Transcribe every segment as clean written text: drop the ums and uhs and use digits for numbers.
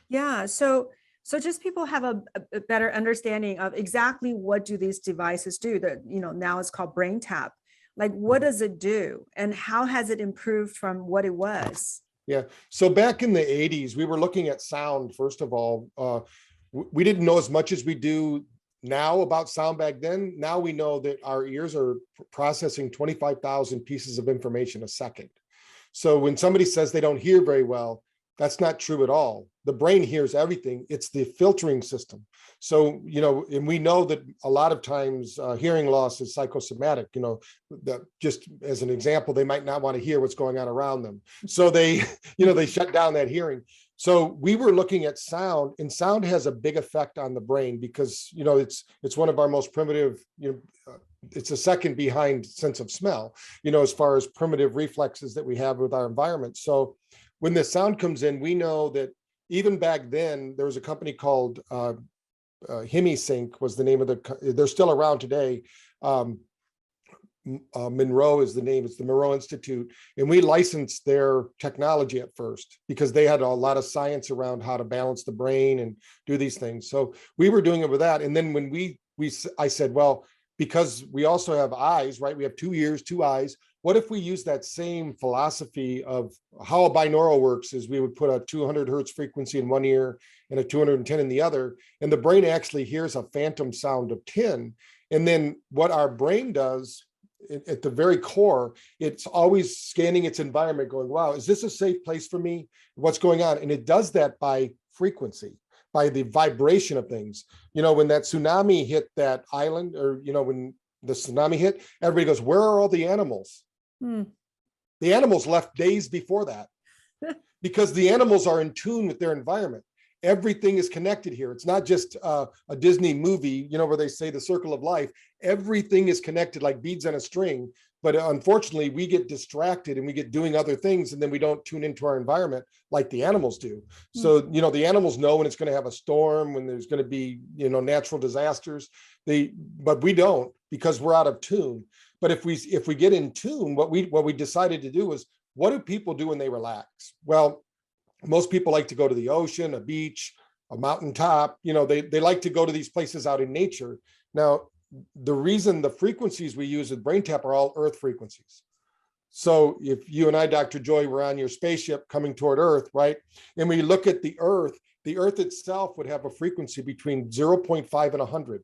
Yeah. So just people have a better understanding of exactly what do these devices do that, now it's called BrainTap. Like, what does it do and how has it improved from what it was? Yeah. So back in the 80s, we were looking at sound, first of all. We didn't know as much as we do now about sound back then. Now we know that our ears are processing 25,000 pieces of information a second. So when somebody says they don't hear very well, that's not true at all. The brain hears everything. It's the filtering system. So, and we know that a lot of times hearing loss is psychosomatic, that just as an example, they might not want to hear what's going on around them. So they, they shut down that hearing. So we were looking at sound, and sound has a big effect on the brain because, it's one of our most primitive, it's a second behind sense of smell, as far as primitive reflexes that we have with our environment. So when the sound comes in, we know that even back then, there was a company called HemiSync was the name of they're still around today. Monroe is the name. It's the Monroe Institute. And we licensed their technology at first because they had a lot of science around how to balance the brain and do these things. So we were doing it with that. And then when I said, well, because we also have eyes, right? We have 2 ears, 2 eyes. What if we use that same philosophy of how a binaural works is we would put a 200 hertz frequency in one ear and a 210 in the other, and the brain actually hears a phantom sound of 10. And then what our brain does at the very core, it's always scanning its environment going, wow, is this a safe place for me? What's going on? And it does that by frequency, by the vibration of things. When that tsunami hit that island, or, when the tsunami hit, everybody goes, where are all the animals? The animals left days before that because the animals are in tune with their environment. Everything is connected here. It's not just a Disney movie, where they say the circle of life. Everything is connected like beads on a string. But unfortunately, we get distracted and we get doing other things, and then we don't tune into our environment like the animals do. So, the animals know when it's going to have a storm, when there's going to be, natural disasters. But we don't, because we're out of tune. But if we get in tune, what we decided to do is, what do people do when they relax? Well, most people like to go to the ocean, a beach, a mountaintop. They like to go to these places out in nature. Now, the reason the frequencies we use with BrainTap are all Earth frequencies. So if you and I, Dr. Joy, were on your spaceship coming toward Earth, right? And we look at the Earth itself would have a frequency between 0.5 and 100.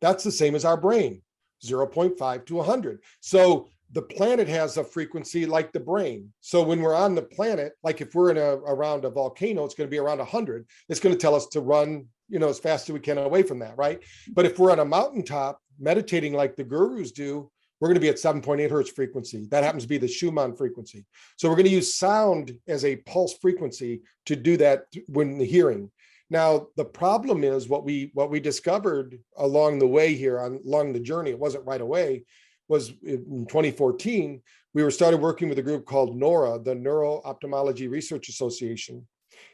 That's the same as our brain, 0.5 to 100. So the planet has a frequency like the brain. So when we're on the planet, like if we're around a volcano, it's going to be around 100. It's going to tell us to run, as fast as we can away from that, right? But if we're on a mountaintop meditating like the gurus do, we're going to be at 7.8 hertz frequency. That happens to be the Schumann frequency. So we're going to use sound as a pulse frequency to do that when the hearing. Now, the problem is what we discovered along the way here, along the journey, it wasn't right away, was in 2014, we started working with a group called NORA, the Neuro Ophthalmology Research Association.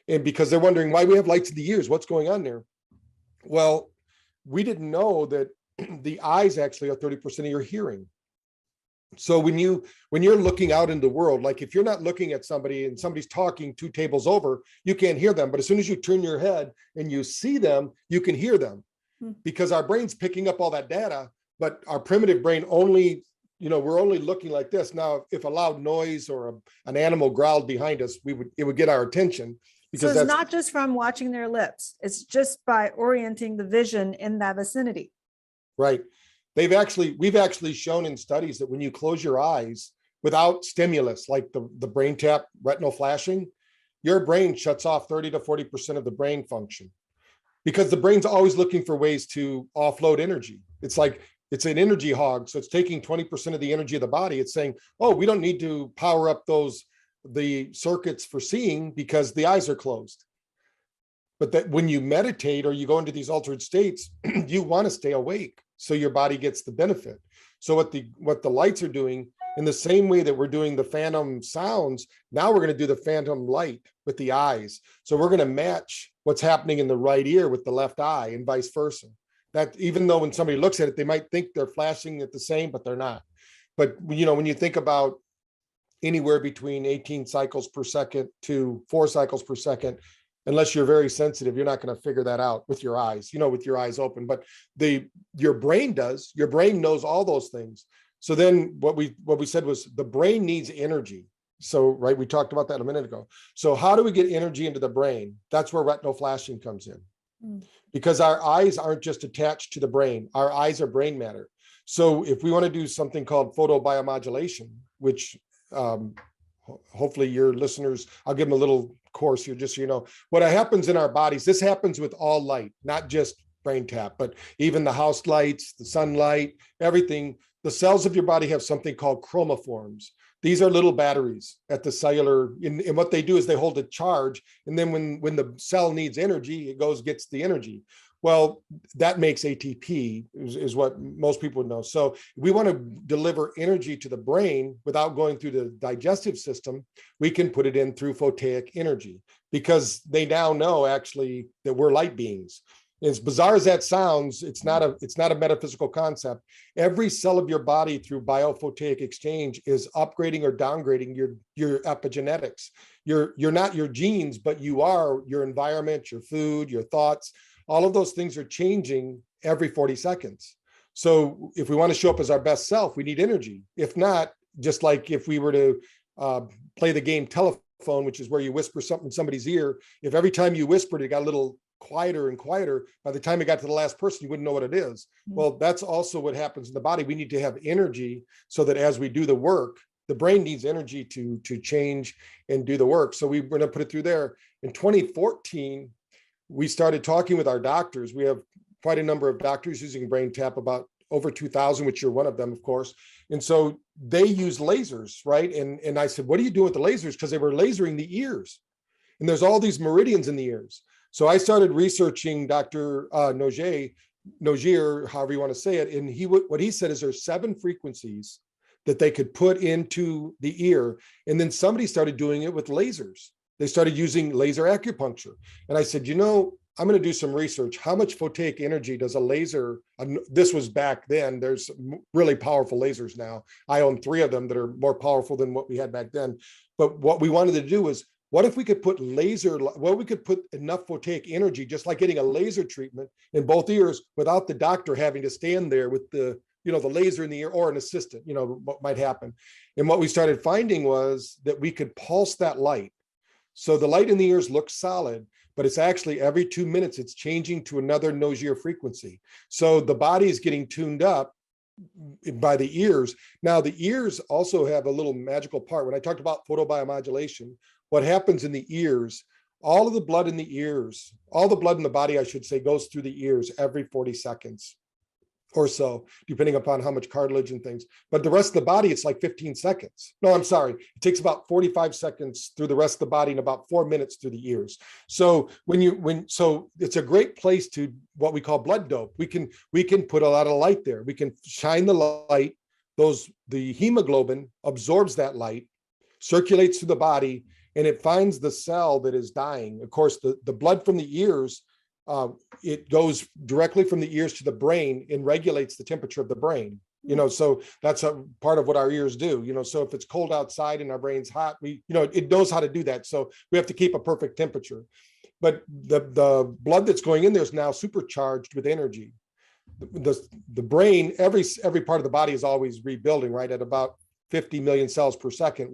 And because they're wondering why we have lights in the ears, what's going on there? Well, we didn't know that the eyes actually are 30% of your hearing. So when you're looking out in the world, like if you're not looking at somebody and somebody's talking 2 tables over, you can't hear them. But as soon as you turn your head and you see them, you can hear them because our brain's picking up all that data. But our primitive brain only, we're only looking like this. Now, if a loud noise or an animal growled behind us, it would get our attention. Because so it's not just from watching their lips. It's just by orienting the vision in that vicinity. Right. We've actually shown in studies that when you close your eyes without stimulus, like the BrainTap retinal flashing, your brain shuts off 30 to 40% of the brain function because the brain's always looking for ways to offload energy. It's like, it's an energy hog. So it's taking 20% of the energy of the body. It's saying, oh, we don't need to power up the circuits for seeing because the eyes are closed. But that when you meditate or you go into these altered states, you want to stay awake so your body gets the benefit. So what the lights are doing, in the same way that we're doing the phantom sounds, now we're going to do the phantom light with the eyes. So we're going to match what's happening in the right ear with the left eye and vice versa. That even though when somebody looks at it, they might think they're flashing at the same, but they're not. But when you think about anywhere between 18 cycles per second to 4 cycles per second, Unless you're very sensitive, you're not going to figure that out with your eyes, with your eyes open. But your brain does. Your brain knows all those things. So then what we said was the brain needs energy. So, right, we talked about that a minute ago. So how do we get energy into the brain? That's where retinal flashing comes in. Because our eyes aren't just attached to the brain. Our eyes are brain matter. So if we want to do something called photobiomodulation, which hopefully your listeners, I'll give them a little course here, just so you know, what happens in our bodies, this happens with all light, not just BrainTap, but even the house lights, the sunlight, everything. The cells of your body have something called chromophores. These are little batteries at the cellular, and what they do is they hold a charge, and then when the cell needs energy, it gets the energy. Well, that makes ATP, is what most people would know. So we want to deliver energy to the brain without going through the digestive system. We can put it in through photic energy, because they now know actually that we're light beings. As bizarre as that sounds, it's not a metaphysical concept. Every cell of your body through biophotic exchange is upgrading or downgrading your epigenetics. You're not your genes, but you are your environment, your food, your thoughts. All of those things are changing every 40 seconds. So if we want to show up as our best self, we need energy. If not, just like if we were to play the game telephone, which is where you whisper something in somebody's ear, if every time you whispered, it got a little quieter and quieter, by the time it got to the last person, you wouldn't know what it is. Well, that's also what happens in the body. We need to have energy so that as we do the work, the brain needs energy to change and do the work. So we're going to put it through there. In 2014, we started talking with our doctors. We have quite a number of doctors using BrainTap, about over 2,000, which you're one of them, of course. And so they use nosers, right? And I said, what are you doing with the lasers? Because they were lasering the ears. And there's all these meridians in the ears. So I started researching Dr. Nogier, however you want to say it. And what he said is there's 7 frequencies that they could put into the ear. And then somebody started doing it with lasers. They started using laser acupuncture. And I said, I'm going to do some research. How much photic energy does a laser, this was back then, there's really powerful lasers now. I own 3 of them that are more powerful than what we had back then. But what we wanted to do was, what if we could put we could put enough photic energy, just like getting a laser treatment in both ears, without the doctor having to stand there with the laser in the ear, or an assistant, what might happen. And what we started finding was that we could pulse that light. So the light in the ears looks solid, but it's actually every 2 minutes, it's changing to another Nogier frequency. So the body is getting tuned up by the ears. Now, the ears also have a little magical part. When I talked about photobiomodulation, what happens in the ears, all the blood in the body, I should say, goes through the ears every 40 seconds or so, depending upon how much cartilage and things. But the rest of the body, it's like 15 seconds. No, I'm sorry. It takes about 45 seconds through the rest of the body and about 4 minutes through the ears. So so it's a great place to what we call blood dope. We can put a lot of light there. We can shine the light. The hemoglobin absorbs that light, circulates through the body, and it finds the cell that is dying. Of course, the blood from the ears, it goes directly from the ears to the brain and regulates the temperature of the brain. So that's a part of what our ears do. So if it's cold outside and our brain's hot, it knows how to do that. So we have to keep a perfect temperature. But the blood that's going in there is now supercharged with energy. The brain, every part of the body is always rebuilding, right? At about 50 million cells per second,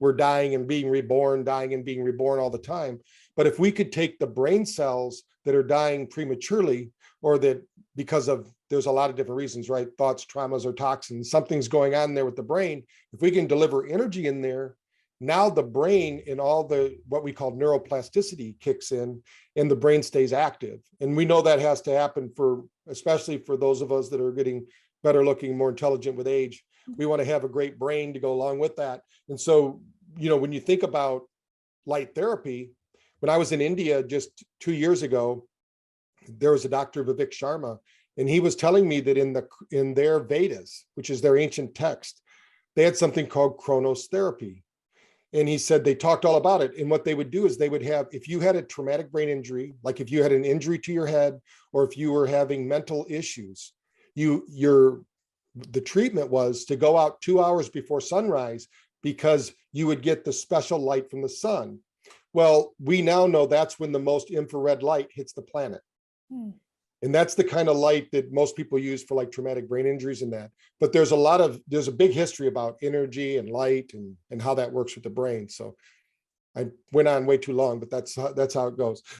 we're dying and being reborn, dying and being reborn all the time. But if we could take the brain cells that are dying prematurely, or that there's a lot of different reasons, right? Thoughts, traumas, or toxins, something's going on there with the brain. If we can deliver energy in there, now the brain and all what we call neuroplasticity kicks in, and the brain stays active. And we know that has to happen especially for those of us that are getting better looking, more intelligent with age. We want to have a great brain to go along with that. And so, when you think about light therapy, when I was in India just 2 years ago, there was a Dr. Vivek Sharma, and he was telling me that in their Vedas, which is their ancient text, they had something called Chronos therapy. And he said they talked all about it. And what they would do is they would have, if you had a traumatic brain injury, like if you had an injury to your head, or if you were having mental issues, the treatment was to go out 2 hours before sunrise, because you would get the special light from the sun. Well, we now know that's when the most infrared light hits the planet. Hmm. And that's the kind of light that most people use for like traumatic brain injuries and that. But there's a big history about energy and light and how that works with the brain. So I went on way too long, but that's how it goes.